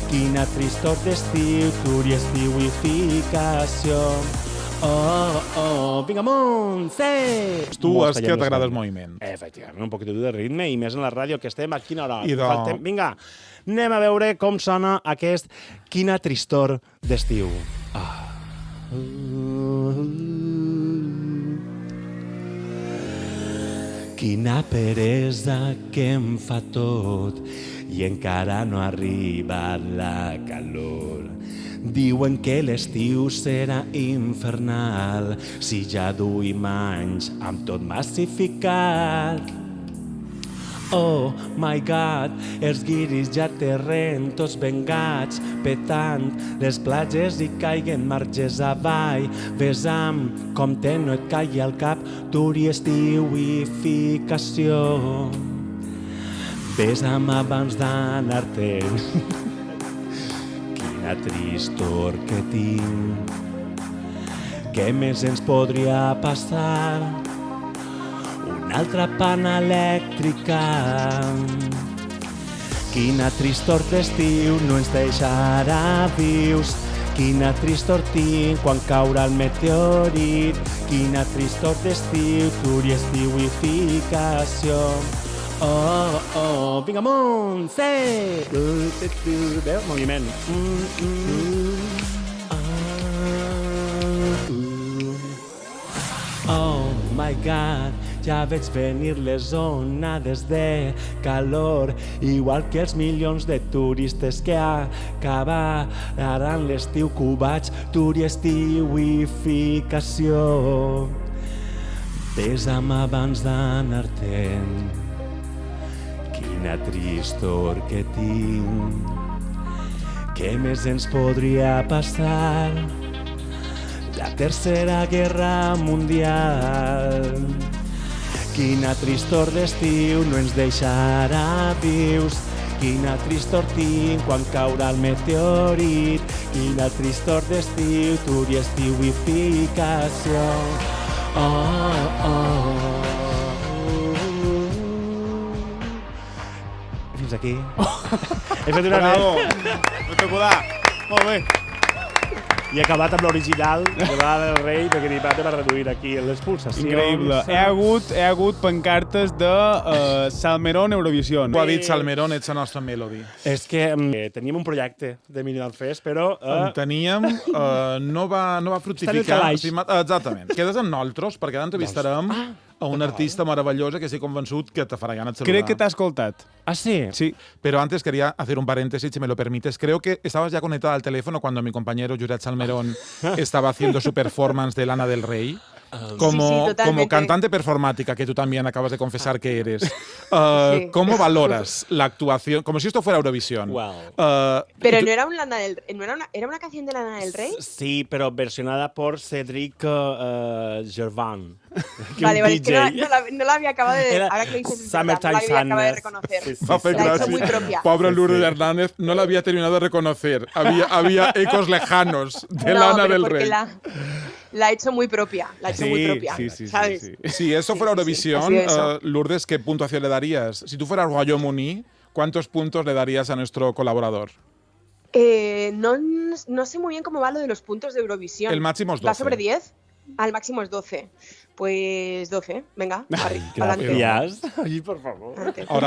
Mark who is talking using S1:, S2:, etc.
S1: Quina tristor d'estiu, turi estiuificació. Vinga, amunt, sí!
S2: Tu és que t'agrada el moviment.
S1: Efectivament, un poquet de ritme, i més en la ràdio, que estem a quina hora?
S2: Idò.
S1: Vinga, anem a veure com sona aquest Quina tristor d'estiu. Quina peresa que em fa tot i encara no ha arribat la calor. Diuen que l'estiu serà infernal si ja duim anys amb tot massificat. Oh my God, els guiris ja terren tots vengats, petant les platges i caiguen marges avall. Besam, com te no et caigui al cap, turi estiuificació. Besam abans d'anar-te'n. Quina tristor que tinc. Què més ens podria passar? Una altra pana elèctrica. Quina tristor d'estiu no ens deixarà vius. Quina tristor tinc quan caurà el meteorit. Quina tristor d'estiu, turi estiuificació. Vinga, amunt, sí! Veu? Moviment. Oh my God, ja veig venir les onades de calor, igual que els milions de turistes que acabaran l'estiu cubats, turi estiuificació. Besa'm abans d'anar-te'n. Quina tristor que tinc. Què més ens podria passar? La tercera guerra mundial. Quina tristor d'estiu no ens deixarà vius. Quina tristor tinc quan caurà el meteorit. Quina tristor d'estiu, turi estiuificació. Fins aquí. He fet una
S2: Bravo! Espectacular! Molt bé.
S1: I he acabat amb l'original de l'Anna del Rei, perquè n'hi va reduir aquí les pulsacions.
S3: Increïble. Hi ha hagut pancartes de Salmerón Eurovision.
S2: Ho ha dit Salmerón, ets la nostra Melody.
S1: És que teníem un projecte de Minimal Fest, però...
S2: En teníem, no va fructificar.
S1: Està en el calaix.
S2: Exactament. Quedes amb nosaltres, perquè entrevistarem a una artista maravillosa que estic convençut que te farà gana de saludar.
S3: Crec que t'ha escoltat.
S1: Ah, sí?
S3: Sí.
S2: Pero antes quería hacer un paréntesis, si me lo permites. Creo que estabas ya conectada al teléfono cuando mi compañero Juret Salmerón estaba haciendo su performance de Lana del Rey. Como cantante performática, que tú también acabas de confesar que eres, ¿cómo valoras la actuación? Como si esto fuera Eurovisión.
S4: Pero no era un Lana del Rey, ¿era una canción de Lana del Rey?
S1: Sí, pero versionada por Cédric Gerván.
S4: Vale, es que no la había acabado de... Ahora que lo dices, no la había acabado de reconocer. La ha hecho muy propia.
S2: Pobre Lourdes Hernández no la había terminado de reconocer. Había ecos lejanos de Lana del Rey.
S4: La ha hecho muy propia. ¿Sabes?
S2: Si eso fuera Eurovisión, Lourdes, ¿qué puntuación le darías? Si tú fueras Royaume-Uni, ¿cuántos puntos le darías a nuestro colaborador?
S4: No sé muy bien cómo va lo de los puntos de Eurovisión.
S2: El máximo es 12.
S4: ¿Va sobre 10? Al máximo es 12. Pues 12, venga,
S1: Gracias. Ay, por favor.
S2: Ahora,